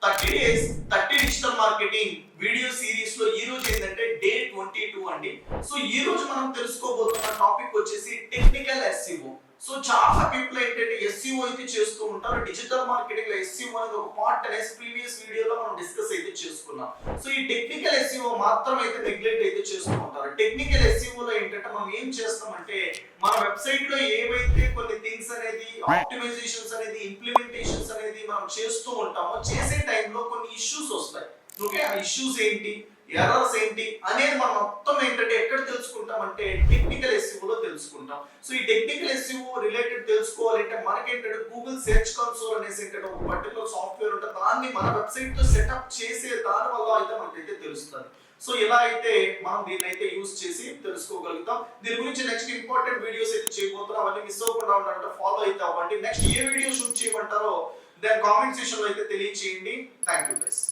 30 days 30 digital marketing video series లో ఈ రోజు ఏంటంటే డే 22 అండి. సో ఈ రోజు మనం తెలుసుకోబోతున్న టాపిక్ వచ్చేసి టెక్నికల్ ఎస్ఈఓ. సో చాలా పీపుల్ ఏంటంటే ఎస్ఈఓ అయితే చేస్తూ ఉంటారు. డిజిటల్ మార్కెటింగ్ లో ఎస్ఈఓ అనేది ఒక పార్ట్ అనేసి ప్రీవియస్ వీడియోలో మనం డిస్కస్ అయితే చేసుకున్నాం. సో ఈ టెక్నికల్ ఎస్ఈఓ మాత్రం అయితే నెగ్లెక్ట్ అయితే చేస్తూ ఉంటారు. టెక్నికల్ ఎస్ఈఓ లో ఏంటంటే మనం ఏం చేస్తామంటే మన వెబ్సైట్ లో ఏవైతే కొన్ని థింగ్స్ అనేది ఆప్టిమైజేషన్స్ అనేది ఇంప్లిమెంటేషన్స్ అనేది మనం చేస్తూ ఉంటామో చేసే టైంలో కొన్ని ఇష్యూస్ వస్తాయి. ఓకే, ఆ ఇష్యూస్ ఏంటి, ఎర్రర్స్ ఏంటి అనేది మనం మొత్తం ఏంటంటే ఎక్కడ తెలుసుకుంటామంటే టెక్నికల్ ఎస్ఈఓ లో తెలుసుకుంటాం. సో ఈ టెక్నికల్ ఎస్ఈఓ రిలేటెడ్ తెలుసుకోవాలంటే మనకేంటంటే గూగుల్ సెర్చ్ కన్సోల్ అనేసి ఏంటంటే ఒక పర్టికులర్ సాఫ్ట్వేర్ ఉంటుంది. దాన్ని మన వెబ్సైట్ లో సెటప్ చేసే దాని వల్ల అయితే మనకైతే తెలుస్తుంది. సో ఇలా అయితే మనం దీన్ని అయితే యూస్ చేసి తెలుసుకోగలుగుతాం. దీని గురించి నెక్స్ట్ ఇంపార్టెంట్ వీడియోస్ అయితే చేయబోతున్నాం. అవన్నీ మిస్ అవ్వకుండా ఉండాలంటే ఫాలో అయితే అవ్వండి. నెక్స్ట్ ఏ వీడియో షూట్ చేయమంటారో దాని కామెంట్ సెక్షన్ లో అయితే తెలియజేయండి. Thank you guys.